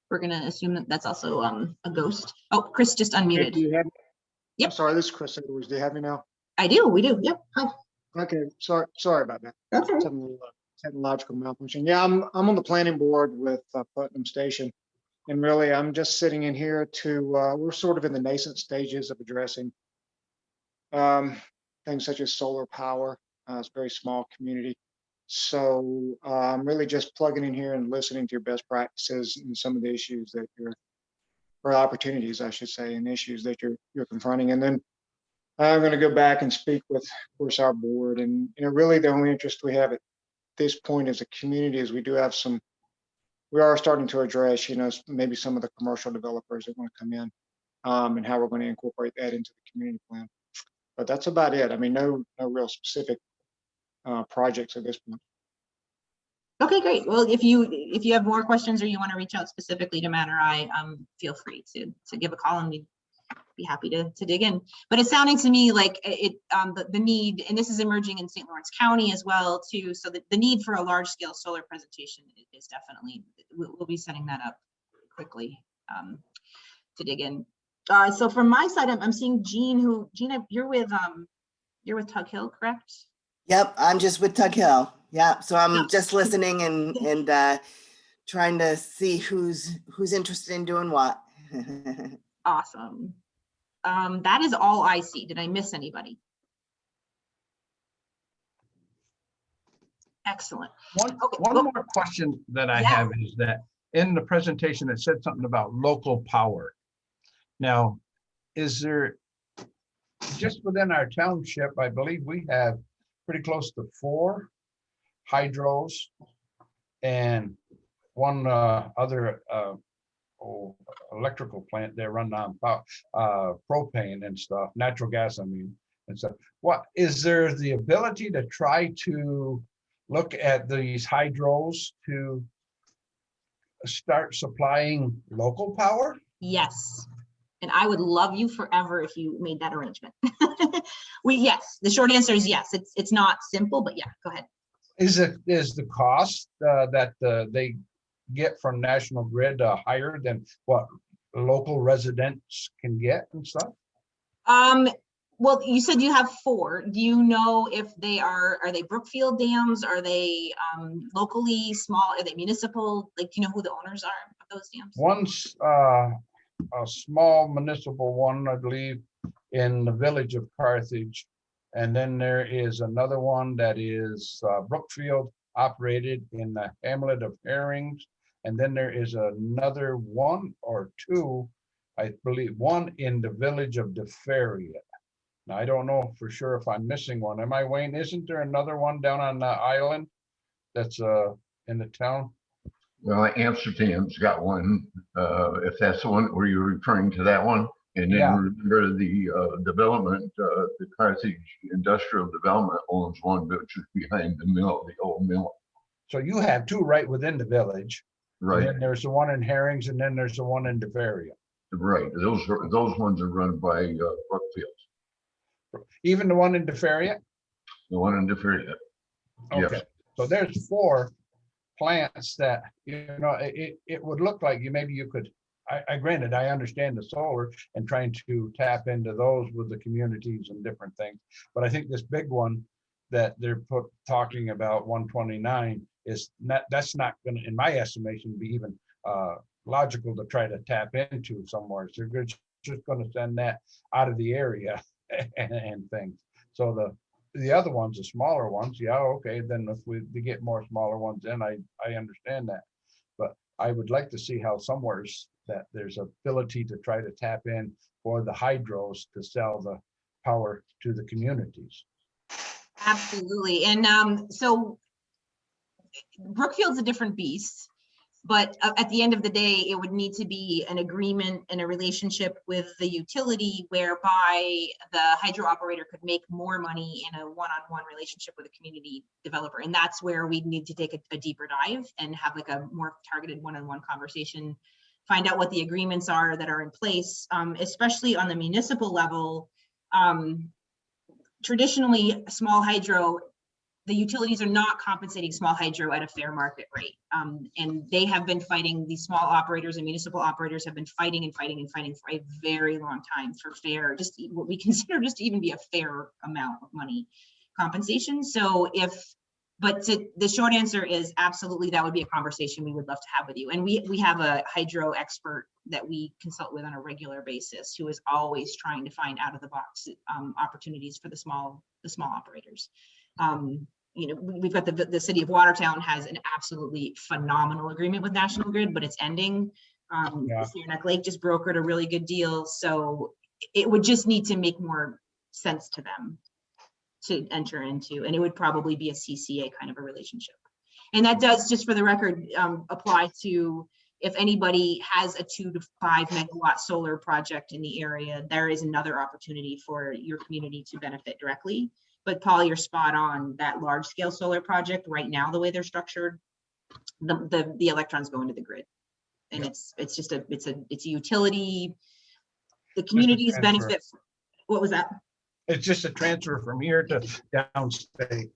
we're gonna assume that that's also a ghost. Oh, Chris just unmuted. Do you have me? Yep. I'm sorry, this is Chris Edwards. Do you have me now? I do, we do, yep. Hi. Okay, sorry about that. That's all right. Some technological malfunction. Yeah, I'm on the planning board with Putnam Station. And really, I'm just sitting in here to, we're sort of in the nascent stages of addressing things such as solar power. It's a very small community. So I'm really just plugging in here and listening to your best practices and some of the issues that or opportunities, I should say, and issues that you're confronting. And then I'm going to go back and speak with, of course, our board. And, really the only interest we have at this point as a community is we are starting to address, maybe some of the commercial developers that want to come in and how we're going to incorporate that into the community plan. But that's about it. I mean, no real specific projects at this point. Okay, great. Well, if you have more questions or you want to reach out specifically to Matt or I, feel free to give a call and we'd be happy to dig in. But it's sounding to me like the need, and this is emerging in St. Lawrence County as well too. So the need for a large scale solar presentation is definitely, we'll be setting that up quickly to dig in. So from my side, I'm seeing Jean, you're with Tug Hill, correct? Yep, I'm just with Tug Hill. Yeah, so I'm just listening and trying to see who's interested in doing what. Awesome. That is all I see. Did I miss anybody? Excellent. One more question that I have is that in the presentation, it said something about local power. Now, is there, just within our township, I believe we have pretty close to 4 hydros and one other electrical plant. They run on propane and stuff, natural gas, I mean, and stuff. What is there the ability to try to look at these hydros to start supplying local power? Yes. And I would love you forever if you made that arrangement. Yes, the short answer is yes. It's not simple, but yeah, go ahead. Is the cost that they get from National Grid higher than what local residents can get and stuff? Well, you said you have 4. Do you know if they are they Brookfield dams? Are they locally small? Are they municipal? Like, do you know who the owners are of those dams? One's a small municipal one, I believe, in the village of Carthage. And then there is another one that is Brookfield operated in the hamlet of Herrings. And then there is another 1 or 2, I believe, one in the village of DeFaria. Now, I don't know for sure if I'm missing one. Am I, Wayne? Isn't there another one down on the island that's in the town? Well, Amsterdam's got one, if that's the one, were you referring to that one? And then Yeah. remember the development, the Carthage Industrial Development owns one, which is behind the mill, the old mill. So you have 2 right within the village. And Right, then there's the one in Herrings, and then there's the one in DeFaria. right. Those ones are run by Brookfield. Even the one in DeFaria? The one in DeFaria. Yes. Okay, so there's 4 plants that, it would look like maybe you could, I granted, I understand the solar and trying to tap into those with the communities and different things. But I think this big one that they're talking about, 129, is not, that's not gonna, in my estimation, be even logical to try to tap into somewhere. So they're just gonna send that out of the area and things. So the other ones, the smaller ones, yeah, okay, then if we get more smaller ones in, I understand that. But I would like to see how somewhere's that there's ability to try to tap in for the hydros to sell the power to the communities. Absolutely. And so Brookfield's a different beast, but at the end of the day, it would need to be an agreement and a relationship with the utility whereby the hydro operator could make more money in a one-on-one relationship with a community developer. And that's where we need to take a deeper dive and have like a more targeted one-on-one conversation, find out what the agreements are that are in place, especially on the municipal level. Traditionally, small hydro, the utilities are not compensating small hydro at a fair market rate. And they have been fighting, these small operators and municipal operators have been fighting and fighting and fighting for a very long time for fair, just what we consider just to even be a fair amount of money compensation. So the short answer is absolutely, that would be a conversation we would love to have with you. And we have a hydro expert that we consult with on a regular basis who is always trying to find out of the box opportunities for the small operators. We've got the city of Watertown has an absolutely phenomenal agreement with National Grid, but it's ending. Saranac Lake just brokered a really good deal. So it would just need to make more sense to them to enter into, and it would probably be a CCA kind of a relationship. And that does, just for the record, apply to if anybody has a 2 to 5 megawatt solar project in the area, there is another opportunity for your community to benefit directly. But Paul, you're spot on. That large scale solar project right now, the way they're structured, the electrons go into the grid, and it's a utility. The communities benefit. What was that? It's just a transfer from here to downstate.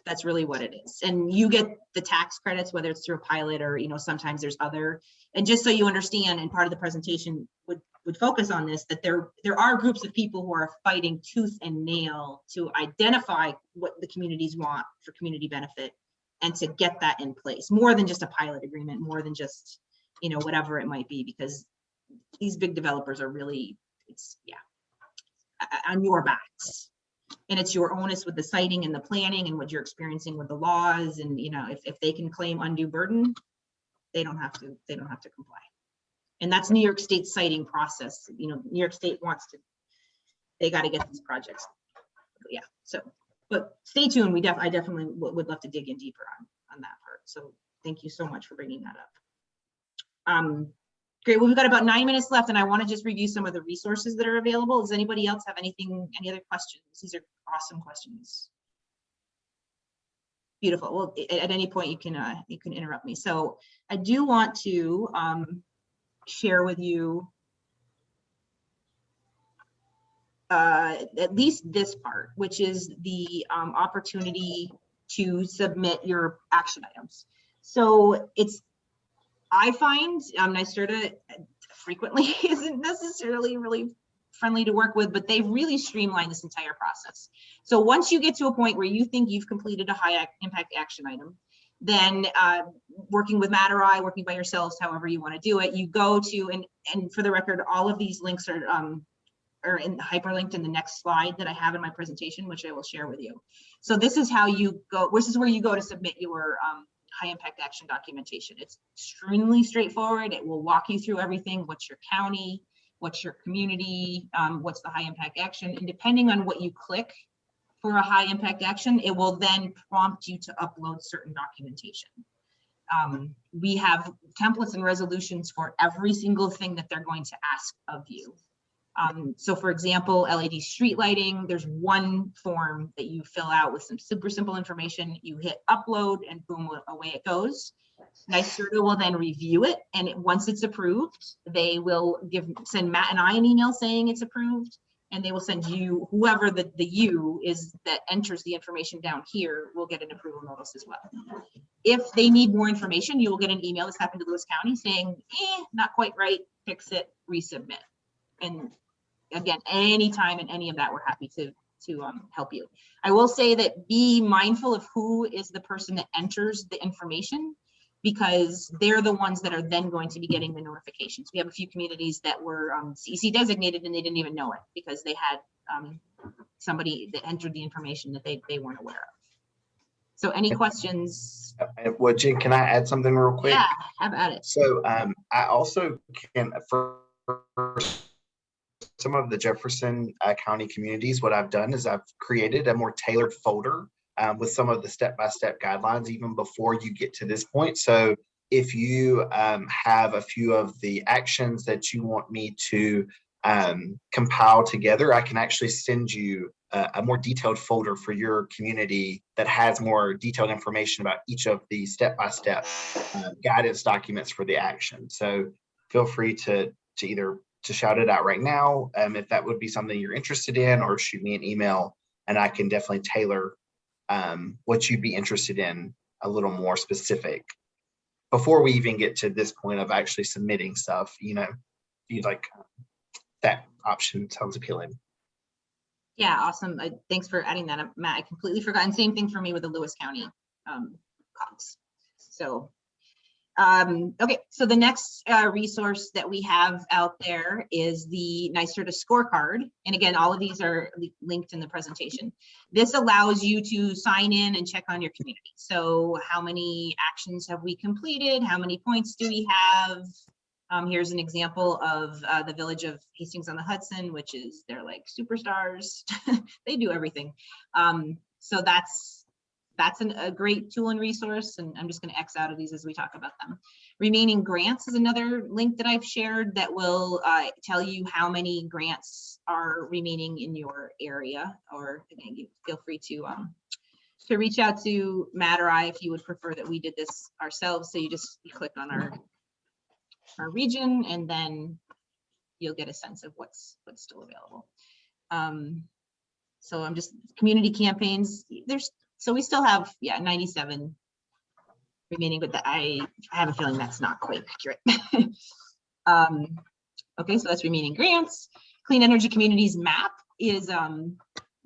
That's really what it is. And you get the tax credits, whether it's through a pilot or, sometimes there's other, and just so you understand, and part of the presentation would focus on this, that there are groups of people who are fighting tooth and nail to identify what the communities want for community benefit and to get that in place, more than just a pilot agreement, more than just, whatever it might be, because these big developers are really, on your backs. And it's your onus with the siting and the planning and what you're experiencing with the laws. And, if they can claim undue burden, they don't have to comply. And that's New York State siting process. New York State they got to get these projects. Yeah. So, but stay tuned. I definitely would love to dig in deeper on that part. So thank you so much for bringing that up. Great. Well, we've got about 9 minutes left, and I want to just review some of the resources that are available. Does anybody else have any other questions? These are awesome questions. Beautiful. Well, at any point you can interrupt me. So I do want to share with you at least this part, which is the opportunity to submit your action items. So I find NYSERDA frequently isn't necessarily really friendly to work with, but they really streamline this entire process. So once you get to a point where you think you've completed a high impact action item, then working with Matt or I, working by yourselves, however you want to do it, you go to, and for the record, all of these links are hyperlinked in the next slide that I have in my presentation, which I will share with you. So this is how you go, this is where you go to submit your high impact action documentation. It's extremely straightforward. It will walk you through everything. What's your county? What's your community? What's the high impact action? And depending on what you click for a high impact action, it will then prompt you to upload certain documentation. We have templates and resolutions for every single thing that they're going to ask of you. So for example, LED street lighting, there's one form that you fill out with some super simple information. You hit upload and boom, away it goes. NYSERDA will then review it, and once it's approved, they will send Matt and I an email saying it's approved, and they will send you, whoever the you is that enters the information down here, will get an approval notice as well. If they need more information, you will get an email. This happened to Lewis County saying, not quite right, fix it, resubmit. And again, anytime and any of that, we're happy to help you. I will say that be mindful of who is the person that enters the information, because they're the ones that are then going to be getting the notifications. We have a few communities that were CEC designated and they didn't even know it because they had somebody that entered the information that they weren't aware of. So any questions? Well, Jen, can I add something real quick? Yeah, have at it. So I also can, for some of the Jefferson County communities, what I've done is I've created a more tailored folder with some of the step-by-step guidelines even before you get to this point. So if you have a few of the actions that you want me to compile together, I can actually send you a more detailed folder for your community that has more detailed information about each of the step-by-step guidance documents for the action. So feel free to either shout it out right now if that would be something you're interested in, or shoot me an email and I can definitely tailor what you'd be interested in a little more specific before we even get to this point of actually submitting stuff. You know, you like that option sounds appealing. Yeah, awesome. Thanks for adding that up, Matt. I completely forgot. And same thing for me with the Lewis County COGS. So okay, so the next resource that we have out there is the NYSERDA scorecard. And again, all of these are linked in the presentation. This allows you to sign in and check on your community. So how many actions have we completed? How many points do we have? Here's an example of the village of Hastings on the Hudson, which is, they're like superstars. They do everything. So that's a great tool and resource, and I'm just going to X out of these as we talk about them. Remaining grants is another link that I've shared that will tell you how many grants are remaining in your area, or again, feel free to reach out to Matt or I if you would prefer that we did this ourselves. So you click on our region and then you'll get a sense of what's still available. So I'm just community campaigns. So we still have, 97 remaining, but I have a feeling that's not quite accurate. Okay, so that's remaining grants. Clean Energy Communities map is,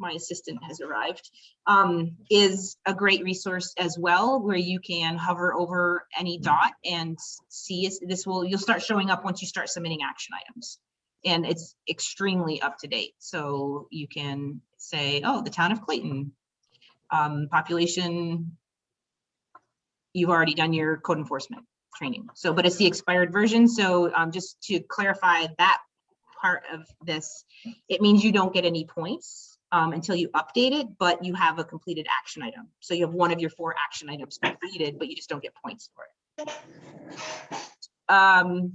my assistant has arrived, is a great resource as well, where you can hover over any dot and see you'll start showing up once you start submitting action items. And it's extremely up to date. So you can say, oh, the town of Clayton, population, you've already done your code enforcement training. So, but it's the expired version. So just to clarify that part of this, it means you don't get any points until you update it, but you have a completed action item. So you have one of your 4 action items completed, but you just don't get points for it.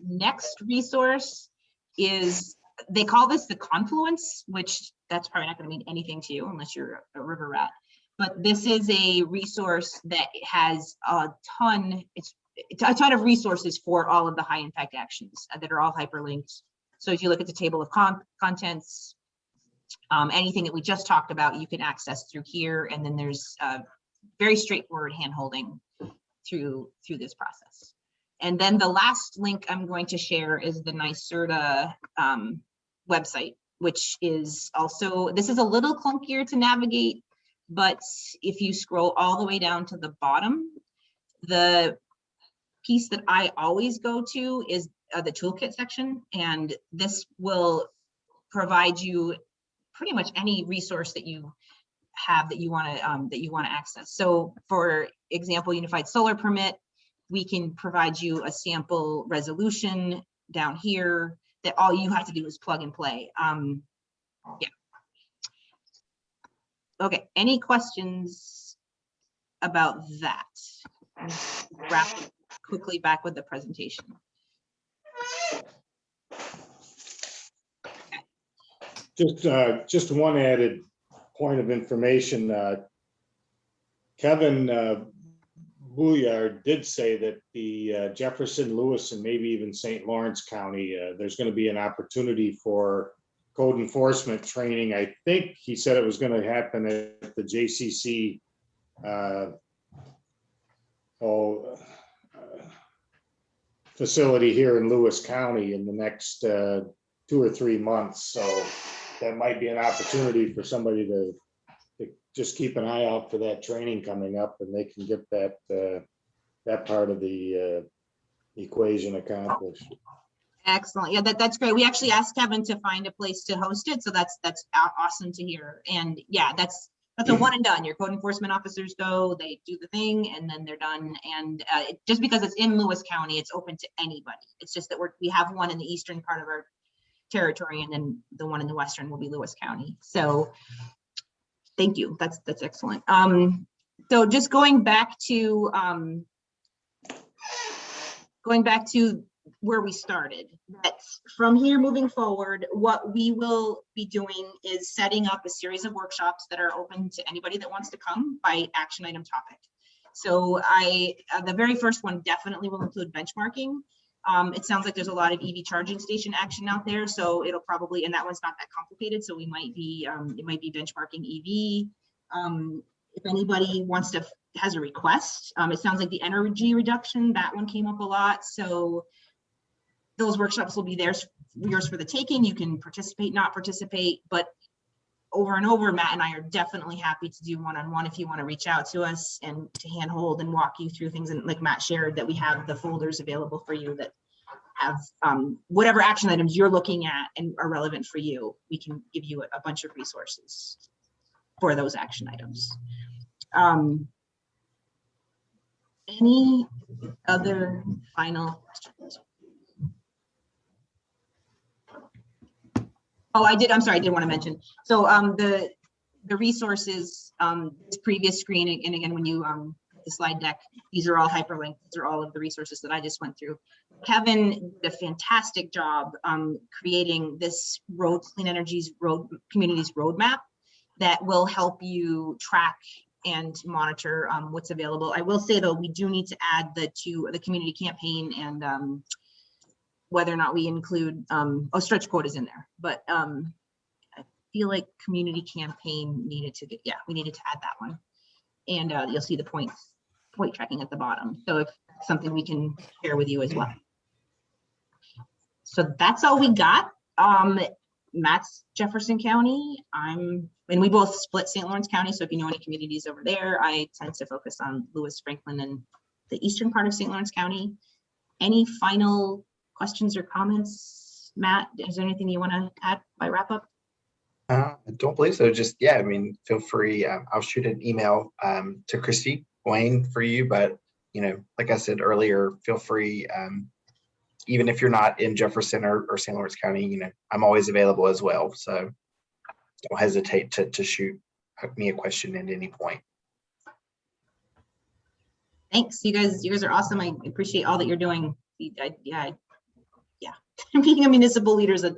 Next resource is, they call this the Confluence, which that's probably not going to mean anything to you unless you're a river rat. But this is a resource that has a ton of resources for all of the high impact actions that are all hyperlinked. So if you look at the table of contents, anything that we just talked about, you can access through here. And then there's very straightforward hand-holding through this process. And then the last link I'm going to share is the NYSERDA website, which is also, this is a little clunkier to navigate, but if you scroll all the way down to the bottom, the piece that I always go to is the toolkit section, and this will provide you pretty much any resource that you have that you want to access. So for example, unified solar permit, we can provide you a sample resolution down here that all you have to do is plug and play. Yeah. Okay, any questions about that? Wrap quickly back with the presentation. Just one added point of information. Kevin Bouillard did say that the Jefferson, Lewis, and maybe even St. Lawrence County, there's going to be an opportunity for code enforcement training. I think he said it was going to happen at the JCC facility here in Lewis County in the next 2 or 3 months. So that might be an opportunity for somebody to just keep an eye out for that training coming up, and they can get that that part of the equation accomplished. Excellent. Yeah, that's great. We actually asked Kevin to find a place to host it, so that's awesome to hear. And yeah, that's a one and done. Your code enforcement officers go, they do the thing, and then they're done. And just because it's in Lewis County, it's open to anybody. It's just that we have one in the eastern part of our territory, and then the one in the western will be Lewis County. So thank you. That's excellent. So just going back to where we started, that from here moving forward, what we will be doing is setting up a series of workshops that are open to anybody that wants to come by action item topic. So the very first one definitely will include benchmarking. It sounds like there's a lot of EV charging station action out there, so it'll probably, and that one's not that complicated, so we might be, it might be benchmarking EV. If anybody has a request, it sounds like the energy reduction, that one came up a lot, so those workshops will be yours for the taking. You can participate, not participate, but over and over, Matt and I are definitely happy to do one-on-one if you want to reach out to us and to handhold and walk you through things. And like Matt shared, that we have the folders available for you that have whatever action items you're looking at and are relevant for you. We can give you a bunch of resources for those action items. Any other final questions? Oh, I'm sorry, I did want to mention. So the resources, this previous screen, and again, when you the slide deck, these are all hyperlinked. These are all of the resources that I just went through. Kevin did a fantastic job creating this Clean Energy's Communities roadmap that will help you track and monitor what's available. I will say though, we do need to add the community campaign and whether or not we include stretch quotas in there, but I feel like community campaign we needed to add that one, and you'll see the point tracking at the bottom. So if something we can share with you as well. So that's all we got. Matt's Jefferson County. And we both split St. Lawrence County. So if you know any communities over there, I tend to focus on Lewis, Franklin, and the eastern part of St. Lawrence County. Any final questions or comments? Matt, is there anything you want to add by wrap up? I don't believe so. Just, yeah, I mean, feel free. I'll shoot an email to Christy Wayne for you, but, you know, like I said earlier, feel free, even if you're not in Jefferson or St. Lawrence County, you know, I'm always available as well. So don't hesitate to shoot me a question at any point. Thanks. You guys are awesome. I appreciate all that you're doing. Being a municipal leader is a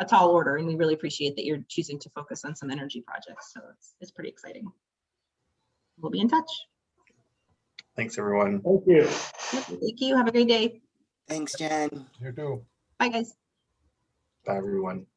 tall order, and we really appreciate that you're choosing to focus on some energy projects. So it's pretty exciting. We'll be in touch. Thanks, everyone. Thank you. Thank you. Have a great day. Thanks, Jen. You too. Bye, guys. Bye, everyone.